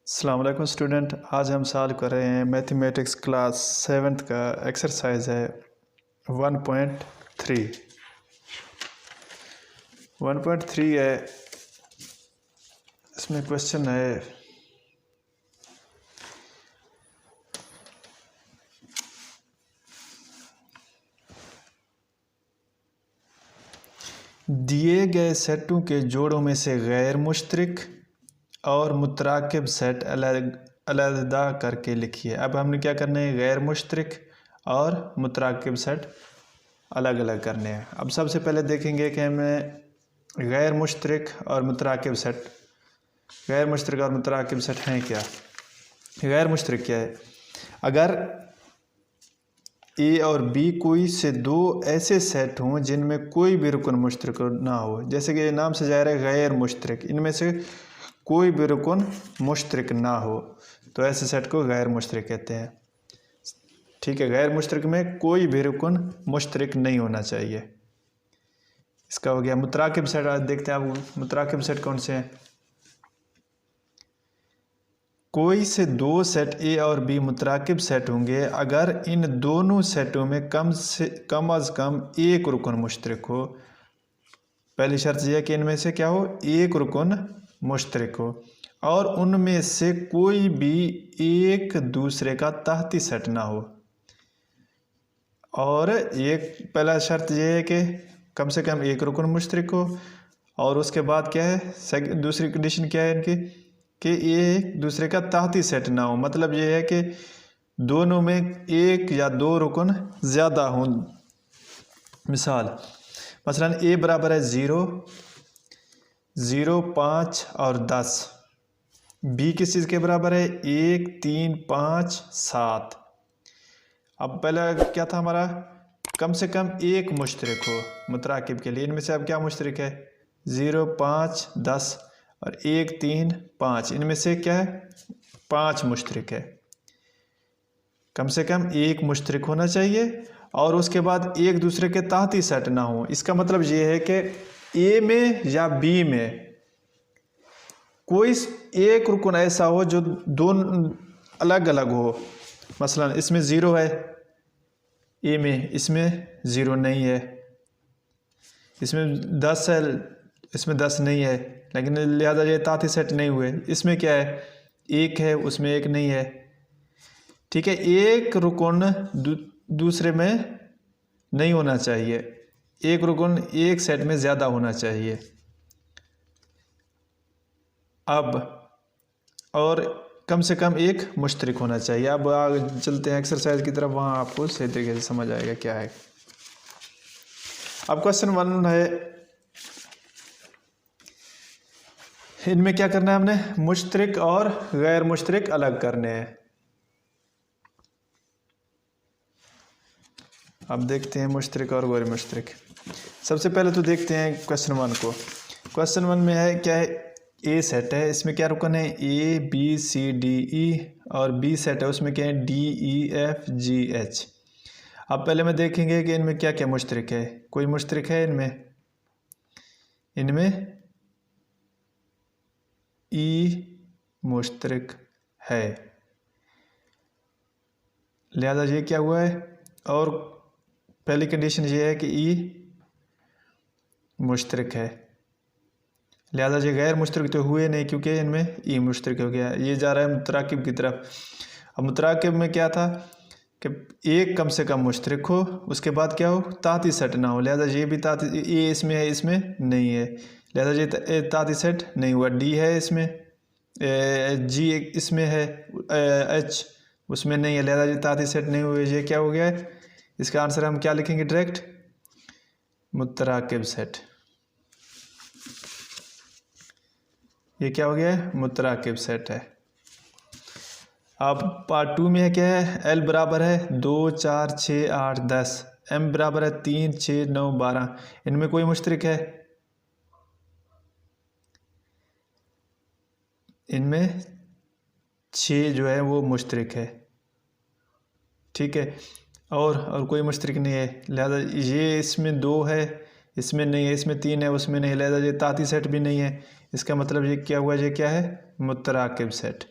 अस्सलाम वालेकुम स्टूडेंट। आज हम सॉल्व कर रहे हैं मैथमेटिक्स क्लास 7th का एक्सरसाइज है 1.3। 1.3 है, इसमें क्वेश्चन है दिए गए सेटों के जोड़ों में से गैर मुश्तरक और मुतराकिब सेट अलग-अलग करके लिखिए। अब हमने क्या करना है, गैर मुश्तरक और मुतराकिब सेट अलग अलग करने हैं। अब सबसे पहले देखेंगे कि हमें गैर मुश्तरक और मुतराकिब सेट हैं क्या। गैर मुश्तरक क्या है? अगर ए और बी कोई से दो ऐसे सेट हों जिनमें कोई भी रुकन मुश्तरक ना हो, जैसे कि नाम से ज़ाहिर है गैर मुश्तरक, इनमें से कोई भी रुकन मुश्तरक ना हो तो ऐसे सेट को गैर मुश्तरक कहते हैं। ठीक है, गैर मुश्तरक में कोई भी रुकन मुश्तरक नहीं होना चाहिए। इसका हो गया। मुतराकिब सेट देखते हैं आप, मुतराकिब सेट कौन से हैं। कोई से दो सेट ए और बी मुतराकिब सेट होंगे अगर इन दोनों सेटों में कम अज़ कम एक रुकन मुश्तरक हो। पहली शर्त यह है कि इनमें से क्या हो, एक रुकन मुश्तरक हो और उनमें से कोई भी एक दूसरे का तहती सेट ना हो। और एक पहला शर्त यह है कि कम से कम एक रुकन मुश्तरक हो, और उसके बाद क्या है, दूसरी कंडीशन क्या है इनकी कि ये एक दूसरे का तहती सेट ना हो। मतलब ये है कि दोनों में एक या दो रुकन ज़्यादा हों। मसलन ए बराबर है 0, 0, 5 और 10। बी किस चीज़ के बराबर है, 1, 3, 5, 7। अब पहला क्या था हमारा, कम से कम एक मुश्तरक हो मुतराकिब के लिए। इनमें से अब क्या मुश्तरक है, 0, 5, 10 और 1, 3, 5। इनमें से क्या है, 5 मुश्तरक है। कम से कम एक मुश्तरक होना चाहिए और उसके बाद एक दूसरे के तहती सेट ना हो। इसका मतलब ये है कि ए में या बी में कोई एक रुकन ऐसा हो जो दोनों अलग अलग हो। मसलन इसमें 0 है ए में, इसमें 0 नहीं है। इसमें 10 है, इसमें 10 नहीं है, लेकिन लिहाजा ये ताती सेट नहीं हुए। इसमें क्या है, 1 है, उसमें 1 नहीं है। ठीक है, एक रुकन दूसरे में नहीं होना चाहिए, एक रुकन एक सेट में ज़्यादा होना चाहिए। अब और कम से कम एक मुश्तरक होना चाहिए। अब आगे चलते हैं एक्सरसाइज की तरफ, वहाँ आपको सही तरीके से समझ आएगा क्या है। अब क्वेश्चन 1 है, इनमें क्या करना है, हमने मुश्तरक और गैर मुश्तरक अलग करने हैं। अब देखते हैं मुश्तरक और गैर मुश्तरक। सबसे पहले तो देखते हैं क्वेश्चन 1 को। क्वेश्चन 1 में है क्या है, ए सेट है, इसमें क्या रुकन है, ए बी सी डी ई, और बी सेट है, उसमें क्या है, डी ई एफ जी एच। अब पहले में देखेंगे कि इनमें क्या क्या मुश्तरक है। कोई मुश्तरक है इनमें ई मुश्तरक है, लिहाजा ये क्या हुआ है, और पहली कंडीशन ये है कि ई मुश्तरक है, लिहाजा ये गैर मुश्तरक तो हुए नहीं क्योंकि इनमें ई मुश्तरक हो गया। ये जा रहा है मुतराकिब की तरफ। अब मुतराकिब में क्या था कि एक कम से कम मुश्तरक हो, उसके बाद क्या हो, ताती सेट ना हो। लिहाजा ये भी ताती, ए इसमें है, इसमें नहीं है, लिहाजा ये ताती सेट नहीं हुआ। डी है इसमें, जी इसमें है, एच उसमें नहीं है, लिहाजा ये ताती सेट नहीं हुए। ये क्या हो गया है, इसका आंसर हम क्या लिखेंगे, डायरेक्ट मुतराकिब सेट। ये क्या हो गया है, मुतराकिब सेट है। अब पार्ट 2 में है क्या है, एल बराबर है 2, 4, 6, 8, 10, एम बराबर है 3, 6, 9, 12। इनमें कोई मुश्तरक है, इनमें 6 जो है वो मुश्तरक है। ठीक है, और कोई मुश्तरक नहीं है, लिहाजा ये इसमें 2 है, इसमें नहीं है, इसमें 3 है, उसमें नहीं है, लिहाजा ये ताती सेट भी नहीं है। इसका मतलब ये क्या हुआ, ये क्या है, मुतराकिब सेट।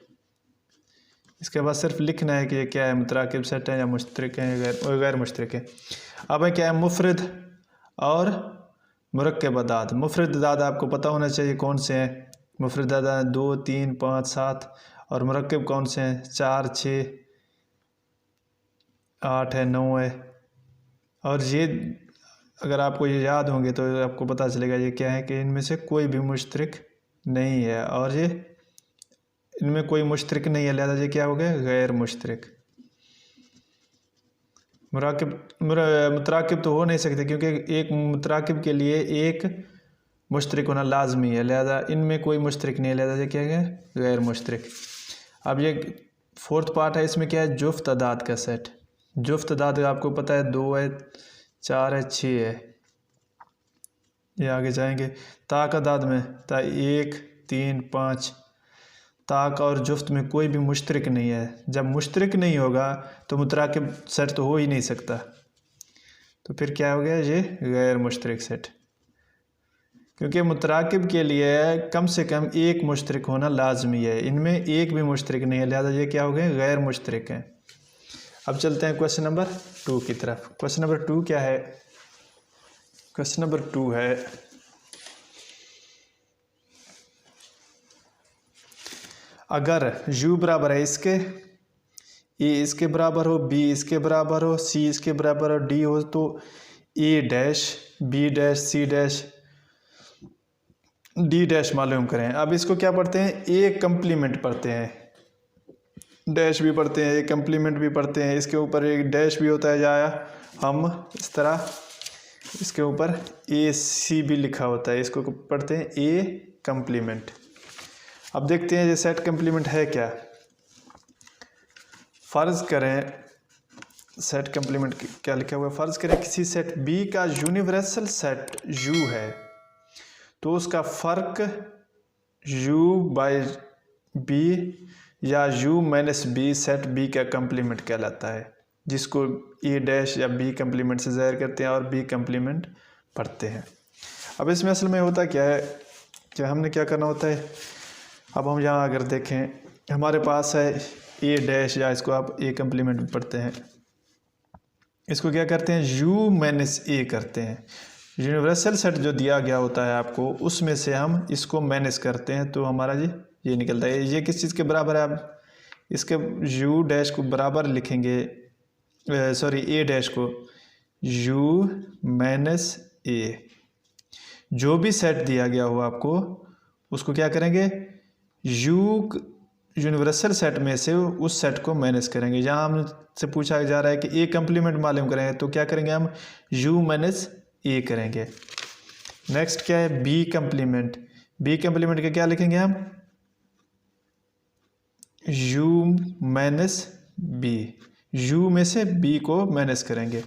इसके बाद सिर्फ लिखना है कि ये क्या है, मुतराकिब सेट है या मुश्तरक है या गैर मुश्तरक है। अब है क्या है, मुफरद और मुरक्कब अदाद। मुफरद अदाद आपको पता होना चाहिए कौन से हैं। मुफरद अदाद 2, 3, 5, 7 और मुरक्कब कौन से हैं, 4, 6, 8 है, 9 है। और ये अगर आपको ये याद होंगे तो आपको पता चलेगा ये क्या है कि इनमें से कोई भी मुश्तरक नहीं है, और ये इनमें कोई मुश्तरक नहीं है, लिहाजा ये क्या हो गया, गैर मुश्तरक। मुतराकिब तो हो नहीं सकते क्योंकि एक मुतराकिब के लिए एक मुश्तरक होना लाजमी है, लिहाजा इनमें कोई मुश्तरक नहीं है, लिहाजा ये क्या है, गैर मुश्तरक। अब ये फोर्थ पार्ट है, इसमें क्या है, जुफ्त अदाद का सेट। जुफ्त अदाद आपको पता है 2 है, 4 है, 6 है। ये आगे जाएंगे। ताक अदाद में 1, 3, 5। ताक और जुफ्त में कोई भी मुश्तरक नहीं है। जब मुश्तरक नहीं होगा तो मुतराकिब सेट तो हो ही नहीं सकता, तो फिर क्या हो गया, ये गैर मुश्तरक सेट। क्योंकि मुतराकिब के लिए कम से कम एक मुश्तरक होना लाजमी है, इनमें एक भी मुश्तरक नहीं है, लिहाजा ये क्या हो गए, गैर मुश्तरक हैं। अब चलते हैं क्वेश्चन नंबर 2 की तरफ। क्वेश्चन नंबर 2 क्या है, क्वेश्चन नंबर 2 है, अगर u बराबर है इसके, a इसके बराबर हो, b इसके बराबर हो, c इसके बराबर हो, d हो, तो a dash, b dash, c dash, d dash मालूम करें। अब इसको क्या पढ़ते हैं, a कंप्लीमेंट पढ़ते हैं, डैश भी पढ़ते हैं, a कंप्लीमेंट भी पढ़ते हैं। इसके ऊपर एक डैश भी होता है, या हम इस तरह इसके ऊपर a c भी लिखा होता है, इसको पढ़ते हैं a कंप्लीमेंट। अब देखते हैं ये सेट कंप्लीमेंट है क्या। फ़र्ज़ करें, सेट कंप्लीमेंट क्या लिखा हुआ है, फ़र्ज़ करें किसी सेट B का यूनिवर्सल सेट U है, तो उसका फ़र्क U बाई B या U minus B set B का कंप्लीमेंट कहलाता है, जिसको A डैश या B कंप्लीमेंट से ज़ाहिर करते हैं और B कंप्लीमेंट पढ़ते हैं। अब इसमें असल में होता क्या है कि हमने क्या करना होता है, अब हम यहाँ अगर देखें, हमारे पास है A डैश, या इसको आप A कंप्लीमेंट में पढ़ते हैं, इसको क्या करते हैं, U माइनस A करते हैं। यूनिवर्सल सेट जो दिया गया होता है आपको, उसमें से हम इसको माइनस करते हैं, तो हमारा ये निकलता है। ये किस चीज़ के बराबर है, आप इसके U डैश को बराबर लिखेंगे, सॉरी A डैश को U माइनस A। जो भी सेट दिया गया हो आपको, उसको क्या करेंगे, U यूनिवर्सल सेट में से उस सेट को माइनस करेंगे। यहाँ हमसे पूछा जा रहा है कि A कंप्लीमेंट मालूम करेंगे, तो क्या करेंगे हम, U माइनस A करेंगे। नेक्स्ट क्या है, B कंप्लीमेंट। B कंप्लीमेंट के क्या लिखेंगे हम, U माइनस B। U में से B को माइनस करेंगे।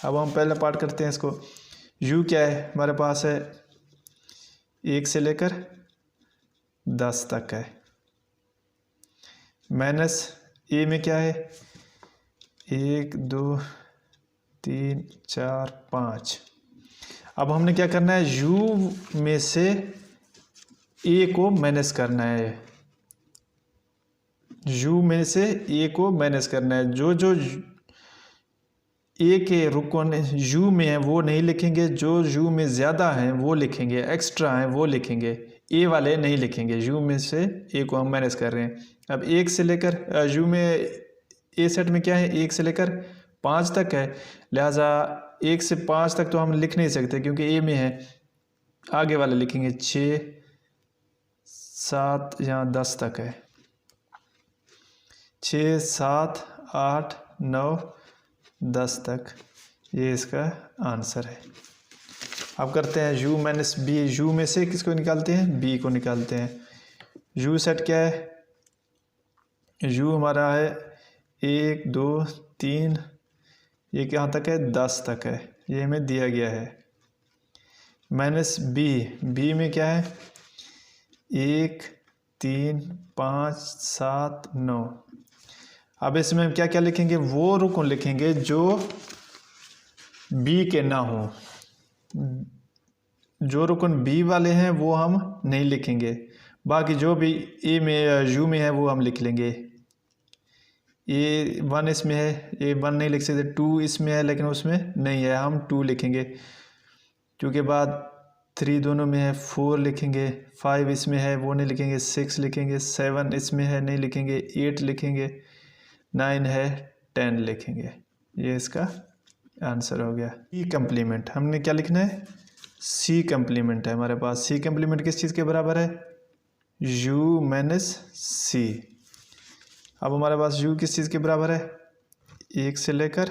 अब हम पहले पार्ट करते हैं इसको। U क्या है, हमारे पास है 1 से लेकर 10 तक है, माइनस A में क्या है, 1, 2, 3, 4, 5। अब हमने क्या करना है, U में से A को माइनस करना है, U में से A को माइनस करना है। जो जो A के रुकन U में है वो नहीं लिखेंगे, जो U में ज़्यादा हैं वो लिखेंगे, एक्स्ट्रा हैं वो लिखेंगे, A वाले नहीं लिखेंगे। U में से A को हम माइनस कर रहे हैं। अब 1 से लेकर U में A सेट में क्या है, 1 से लेकर 5 तक है, लिहाजा 1 से 5 तक तो हम लिख नहीं सकते क्योंकि A में है, आगे वाले लिखेंगे 6, 7, यहाँ 10 तक है, 6, 7, 8, 9, 10 तक, ये इसका आंसर है। अब करते हैं U माइनस B। U में से किसको निकालते हैं, B को निकालते हैं। U सेट क्या है, U हमारा है 1, 2, 3, ये कहाँ तक है, 10 तक है, ये हमें दिया गया है। माइनस B, B में क्या है, 1, 3, 5, 7, 9। अब इसमें हम क्या क्या लिखेंगे, वो रुकन लिखेंगे जो B के ना हो। जो रुकन B वाले हैं वो हम नहीं लिखेंगे, बाकी जो भी A में या U में है वो हम लिख लेंगे। ए 1 इसमें है, ए 1 नहीं लिख सकते, 2 इसमें है लेकिन उसमें नहीं है, हम 2 लिखेंगे। क्योंकि बाद 3 दोनों में है, 4 लिखेंगे। 5 इसमें है, वो नहीं लिखेंगे, 6 लिखेंगे। 7 इसमें है, नहीं लिखेंगे, 8 लिखेंगे। 9 है, 10 लिखेंगे। ये इसका आंसर हो गया। सी कम्प्लीमेंट हमने क्या लिखना है, सी कम्प्लीमेंट है हमारे पास। सी कम्प्लीमेंट किस चीज़ के बराबर है, u माइनस सी। अब हमारे पास u किस चीज़ के बराबर है, 1 से लेकर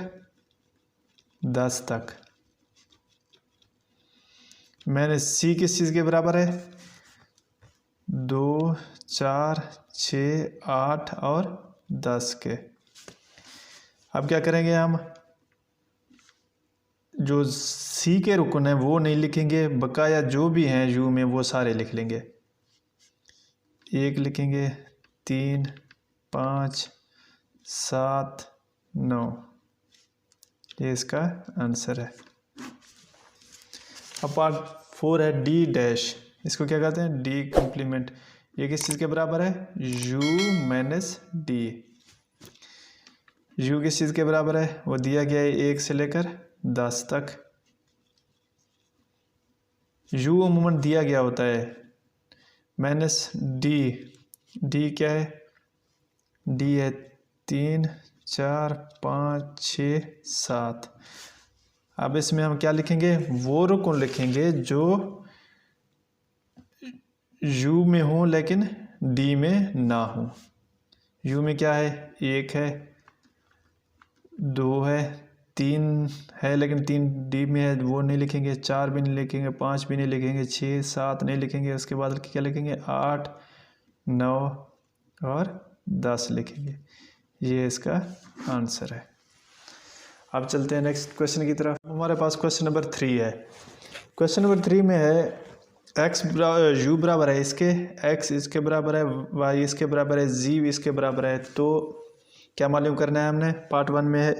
10 तक। माइनस सी किस चीज़ के बराबर है, 2, 4, 6, 8 और 10 के। अब क्या करेंगे, हम जो सी के रुकन है वो नहीं लिखेंगे, बकाया जो भी हैं यू में वो सारे लिख लेंगे। 1 लिखेंगे, 3, 5, 7, 9, ये इसका आंसर है। अब पार्ट 4 है डी डैश, इसको क्या कहते हैं, डी कम्प्लीमेंट। ये किस चीज़ के बराबर है, u माइनस डी। u किस चीज़ के बराबर है, वो दिया गया है 1 से लेकर 10 तक। u अमूमन दिया गया होता है, माइनस डी। डी क्या है, डी है 3, 4, 5, 6, 7। अब इसमें हम क्या लिखेंगे, वो रुकन लिखेंगे जो u में हो लेकिन d में ना हो। u में क्या है, 1 है, 2 है, 3 है लेकिन 3 डी में है, वो नहीं लिखेंगे। 4 भी नहीं लिखेंगे, 5 भी नहीं लिखेंगे, 6, 7 नहीं लिखेंगे। उसके बाद क्या लिखेंगे, 8, 9 और 10 लिखेंगे। ये इसका आंसर है। अब चलते हैं नेक्स्ट क्वेश्चन की तरफ। हमारे पास क्वेश्चन नंबर 3 है। क्वेश्चन नंबर 3 में है एक्स यू बराबर है इसके, एक्स इसके बराबर है, वाई इसके बराबर है, जी इसके बराबर है। तो क्या मालूम करना है हमने, पार्ट 1 में है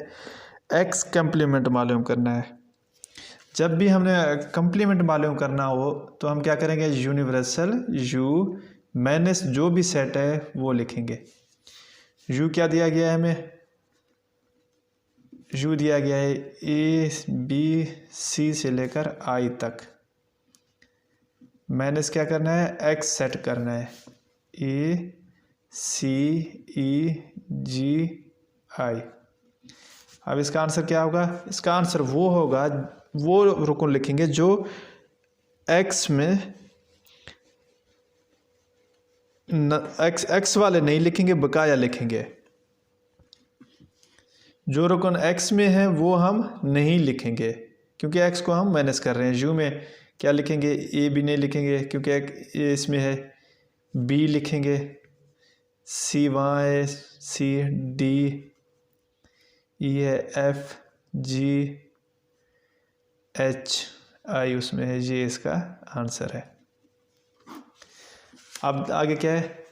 एक्स कम्प्लीमेंट मालूम करना है। जब भी हमने कम्प्लीमेंट मालूम करना हो तो हम क्या करेंगे, यूनिवर्सल यू माइनस जो भी सेट है वो लिखेंगे। यू क्या दिया गया है हमें, यू दिया गया है ए बी सी से लेकर आई तक। माइनस क्या करना है, एक्स सेट करना है, ए सी ई जी आई। अब इसका आंसर क्या होगा, इसका आंसर वो होगा, वो रुकन लिखेंगे जो एक्स में एक्स वाले नहीं लिखेंगे, बकाया लिखेंगे। जो रुकन एक्स में है वो हम नहीं लिखेंगे क्योंकि एक्स को हम माइनस कर रहे हैं। यू में क्या लिखेंगे, ए भी नहीं लिखेंगे क्योंकि ए इसमें है, बी लिखेंगे, सी वहाँ है, सी डी ई है, एफ जी एच आई उसमें है। ये इसका आंसर है। अब आगे क्या है,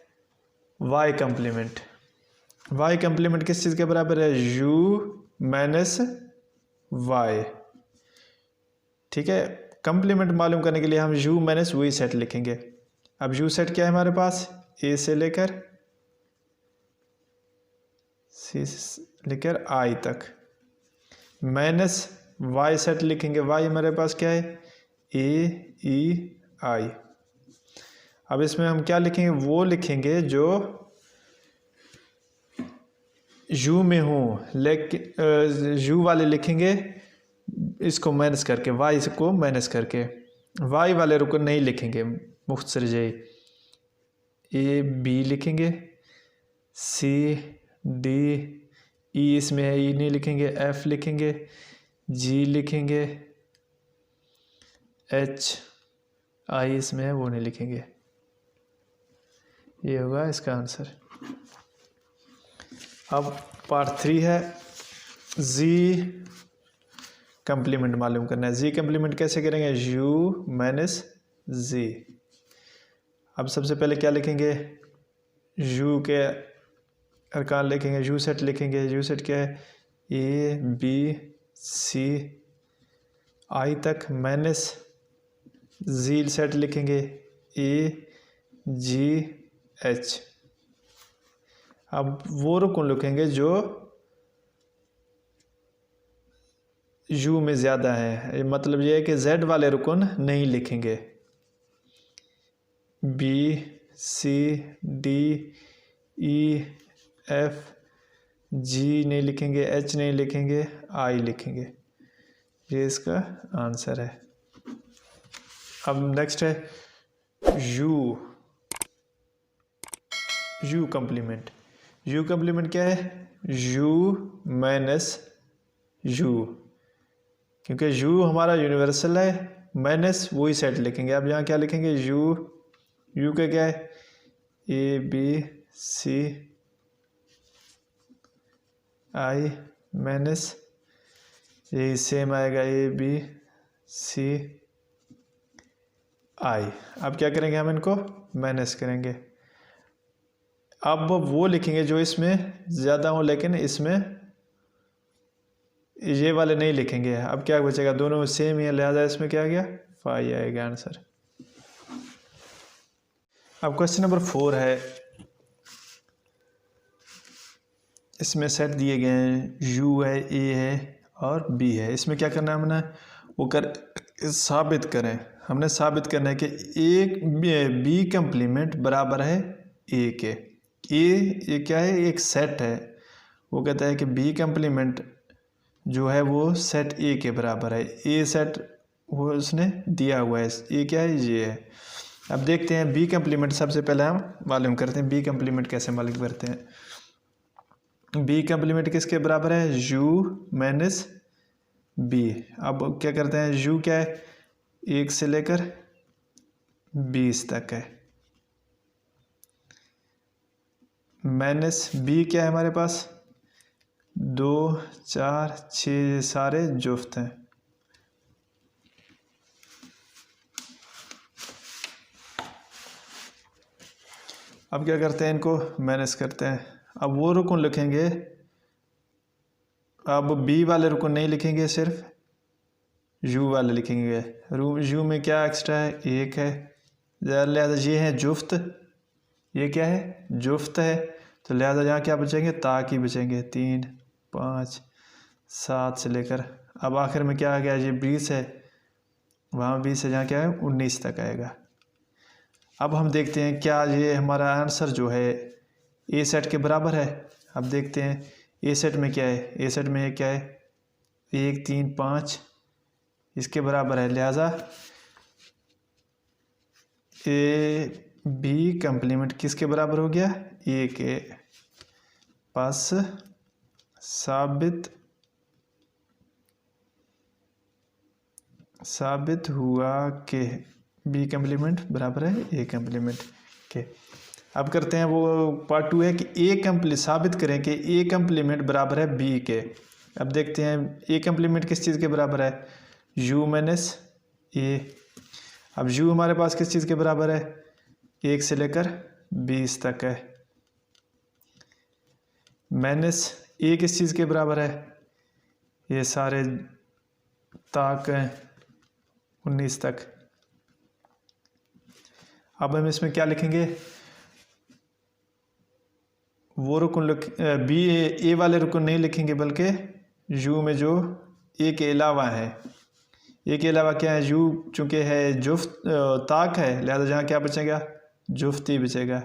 वाई कम्प्लीमेंट। वाई कम्प्लीमेंट किस चीज़ के बराबर है, यू माइनस वाई। ठीक है, कम्प्लीमेंट मालूम करने के लिए हम यू माइनस वही सेट लिखेंगे। अब यू सेट क्या है हमारे पास, ए से लेकर सी लेकर आई तक, माइनस वाई सेट लिखेंगे। वाई हमारे पास क्या है, ए ई आई। अब इसमें हम क्या लिखेंगे, वो लिखेंगे जो यू में हो, लेकिन यू वाले लिखेंगे इसको माइनस करके, वाई को माइनस करके। वाई वाले रुकन नहीं लिखेंगे, मुख्तसर जय। ए बी लिखेंगे, सी डी ई इसमें है, ई नहीं लिखेंगे, एफ लिखेंगे, जी लिखेंगे, एच आई इसमें है, वो नहीं लिखेंगे। ये होगा इसका आंसर। अब पार्ट 3 है जी कम्प्लीमेंट मालूम करना है। जी कम्प्लीमेंट कैसे करेंगे, यू माइनस जी। अब सबसे पहले क्या लिखेंगे, यू के अरकान लिखेंगे, यू सेट लिखेंगे। यू सेट क्या है, ए बी सी आई तक, माइनस जी सेट लिखेंगे, ए जी एच। अब वो रुकन लिखेंगे जो यू में ज़्यादा है, मतलब ये है कि जेड वाले रुकन नहीं लिखेंगे। B C D E F G नहीं लिखेंगे, एच नहीं लिखेंगे, आई लिखेंगे। ये इसका आंसर है। अब नेक्स्ट है U. U complement. U complement क्या है? यू माइनस यू, क्योंकि यू हमारा यूनिवर्सल है, माइनस वही सेट लिखेंगे। अब यहाँ क्या लिखेंगे? यू का क्या है? A B C I minus, यही सेम आएगा ए बी सी आई। अब क्या करेंगे? हम इनको माइनस करेंगे। अब वो लिखेंगे जो इसमें ज़्यादा हो, लेकिन इसमें ये वाले नहीं लिखेंगे। अब क्या बचेगा? दोनों सेम ही है, लिहाजा इसमें क्या आ गया? 5 आएगा आंसर। अब क्वेश्चन नंबर 4 है। इसमें सेट दिए गए हैं, यू है, ए है और बी है। इसमें क्या करना है हमने? वो साबित करें। हमने साबित करना है कि एक बी कम्प्लीमेंट बराबर है ए के। ये क्या है? एक सेट है। वो कहता है कि बी कम्प्लीमेंट जो है वो सेट ए के बराबर है। ए सेट वो उसने दिया हुआ है। ए क्या है? ये है। अब देखते हैं बी कम्प्लीमेंट। सबसे पहले हम मालूम करते हैं बी कम्प्लीमेंट कैसे मालूम करते हैं। बी कम्प्लीमेंट किसके बराबर है? U minus B. अब क्या करते हैं? यू क्या है? 1 से लेकर 20 तक है, माइनस बी क्या है हमारे पास? 2 4 6 सारे जुफ्त हैं। अब क्या करते हैं? इनको माइनस करते हैं। अब वो रुकन लिखेंगे। अब बी वाले रुकन नहीं लिखेंगे, सिर्फ यू वाले लिखेंगे। यू में क्या एक्स्ट्रा है? 1 है, लिहाजा ये है जुफ्त। ये क्या है? जुफ्त है। तो लिहाजा यहाँ क्या बचेंगे? ताक ही बचेंगे। 3 5 7 से लेकर अब आखिर में क्या आ गया? ये 20 है, वहाँ 20 है, जहाँ क्या है? 19 तक आएगा। अब हम देखते हैं क्या ये हमारा आंसर जो है ए सेट के बराबर है। अब देखते हैं ए सेट में क्या है। ए सेट में क्या है? 1 3 5 इसके बराबर है, लिहाजा ए बी कम्प्लीमेंट किसके बराबर हो गया? ए के पास साबित हुआ कि बी कम्प्लीमेंट बराबर है ए कम्प्लीमेंट के। अब करते हैं वो पार्ट 2 है कि साबित करें कि ए कम्प्लीमेंट बराबर है बी के। अब देखते हैं ए कम्प्लीमेंट किस चीज़ के बराबर है? यू माइनस ए। अब यू हमारे पास किस चीज़ के बराबर है? 1 से लेकर 20 तक है, माइनस ए किस चीज़ के बराबर है? ये सारे ताक हैं 19 तक। अब हम इसमें क्या लिखेंगे? वो रुकन बी ए वाले रुकन नहीं लिखेंगे, बल्कि यू में जो ए के अलावा है। ए के अलावा क्या है? यू चूँकि है जुफ्त ताक है, लिहाजा जहाँ क्या बचेगा? जुफ्त ही बचेगा।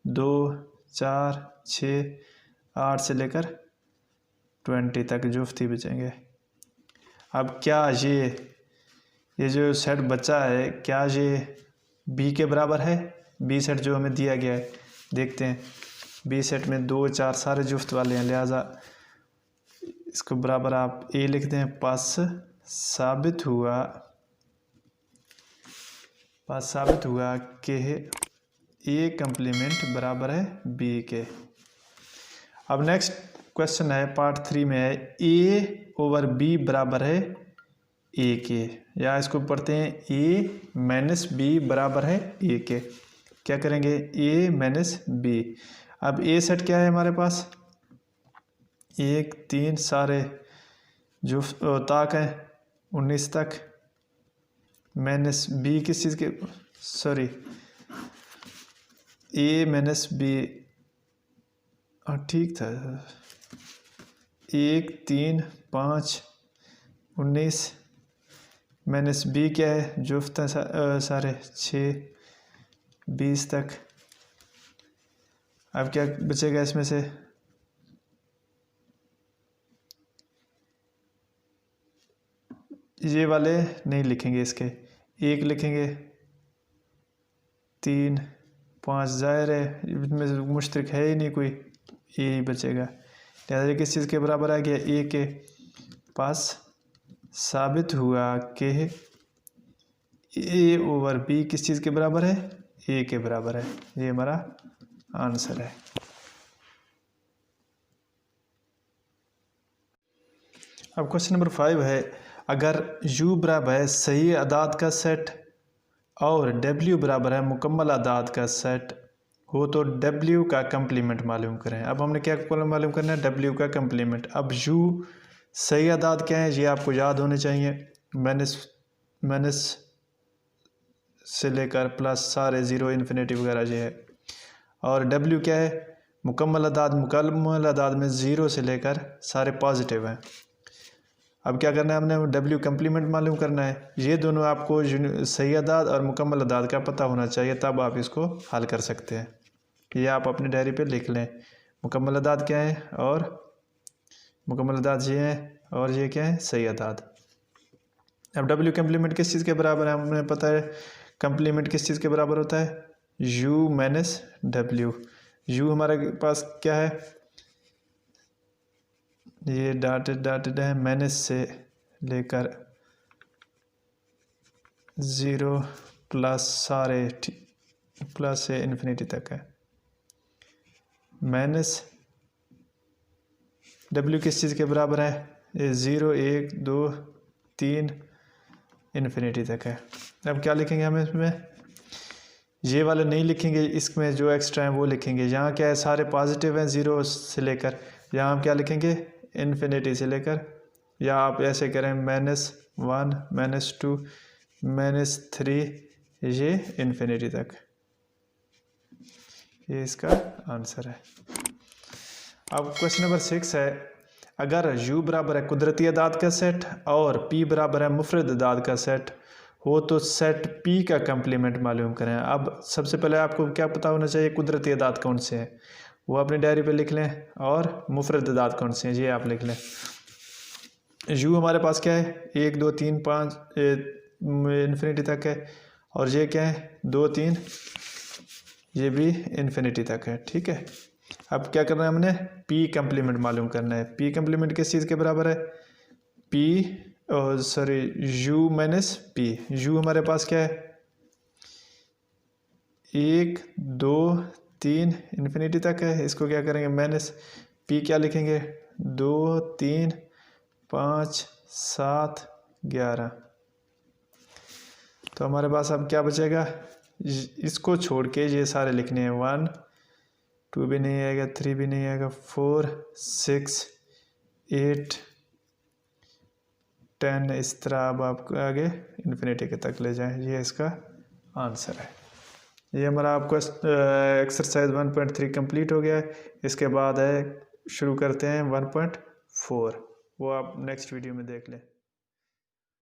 2 4 6 8 से लेकर 20 तक जुफ्त ही बचेंगे। अब क्या ये जो सेट बचा है, क्या ये बी के बराबर है? बी सेट जो हमें दिया गया है, देखते हैं। बी सेट में 2 4 सारे जुफ्त वाले हैं, लिहाजा इसको बराबर आप ए लिख दें। पास साबित हुआ कि ए कम्प्लीमेंट बराबर है बी के। अब नेक्स्ट क्वेश्चन है पार्ट 3 में है ए ओवर बी बराबर है ए के, या इसको पढ़ते हैं ए माइनस बी बराबर है ए के। क्या करेंगे? ए माइनस बी। अब ए सेट क्या है हमारे पास? 1 3 सारे जो ताक हैं 19 तक, माइनस बी किस चीज़ के? सॉरी, ए माइनस बी हाँ ठीक था। 1 3 5 19 माइनस बी क्या है जुफ्त है सारे 6 20 तक। अब क्या बचेगा इसमें से, ये वाले नहीं लिखेंगे, इसके 1 लिखेंगे, 3 5 ज़ाहिर है इसमें से मुश्तरक है ही नहीं कोई, यही बचेगा। लिहाजा किस चीज़ के बराबर आ गया, ए के पास साबित हुआ कि ए ओवर बी किस चीज़ के बराबर है, ए के बराबर है। ये हमारा आंसर है। अब क्वेश्चन नंबर 5 है, अगर u बराबर है सही अदाद का सेट और w बराबर है मुकम्मल अदाद का सेट हो तो w का कंप्लीमेंट मालूम करें। अब हमने क्या मालूम करना है, w का कंप्लीमेंट। अब u सही अदाद क्या है ये आपको याद होने चाहिए, माइनस से लेकर प्लस सारे ज़ीरो इन्फिनिटी वगैरह ये है। और w क्या है मुकम्मल अदाद में ज़ीरो से लेकर सारे पॉजिटिव हैं। अब क्या करना है, हमने w कंप्लीमेंट मालूम करना है। ये दोनों आपको सही अदाद और मुकम्मल अदाद का पता होना चाहिए, तब आप इसको हल कर सकते हैं। ये आप अपनी डायरी पे लिख लें, मुकम्मल अदाद क्या है और मुकम्मल अदाद ये है और ये क्या है सही अदाद। अब w कंप्लीमेंट किस चीज़ के बराबर है, हमें पता है कंप्लीमेंट किस चीज़ के बराबर होता है, u माइनस w। u हमारे पास क्या है, ये डाटेड है, माइनस से लेकर ज़ीरो प्लस सारे प्लस से इन्फिनिटी तक है। माइनस w किस चीज़ के बराबर है, ये 0 1 2 3 इन्फिनिटी तक है। अब क्या लिखेंगे हम इसमें, ये वाले नहीं लिखेंगे, इसमें जो एक्स्ट्रा है वो लिखेंगे। यहाँ क्या है सारे पॉजिटिव हैं 0 से लेकर, यहाँ हम क्या लिखेंगे इन्फिनिटी से लेकर, या आप ऐसे करें -1 -2 -3 ये इन्फिनिटी तक। ये इसका आंसर है। अब क्वेश्चन नंबर 6 है, अगर u बराबर है कुदरती अदाद का सेट और p बराबर है मुफरद अदाद का सेट हो तो सेट p का कंप्लीमेंट मालूम करें। अब सबसे पहले आपको क्या पता होना चाहिए कुदरती अदाद कौन से हैं, वो अपनी डायरी पे लिख लें, और मुफरद अदाद कौन से हैं ये आप लिख लें। u हमारे पास क्या है 1 2 3 5 इन्फिनिटी तक है, और ये क्या है 2 3 ये भी इन्फिनिटी तक है। ठीक है, अब क्या करना है हमने p कंप्लीमेंट मालूम करना है। p कंप्लीमेंट किस चीज़ के बराबर है, u माइनस p। u हमारे पास क्या है 1 2 3 इन्फिनिटी तक है, इसको क्या करेंगे माइनस, p क्या लिखेंगे 2 3 5 7 11। तो हमारे पास अब क्या बचेगा, इसको छोड़ के ये सारे लिखने हैं, 1 2 भी नहीं आएगा, 3 भी नहीं आएगा, 4 6 8 10, इस तरह अब आपको आगे इन्फिनिटी के तक ले जाएं। ये इसका आंसर है। ये हमारा आपको एक्सरसाइज 1.3 कंप्लीट हो गया है। इसके बाद है शुरू करते हैं 1.4, वो आप नेक्स्ट वीडियो में देख लें।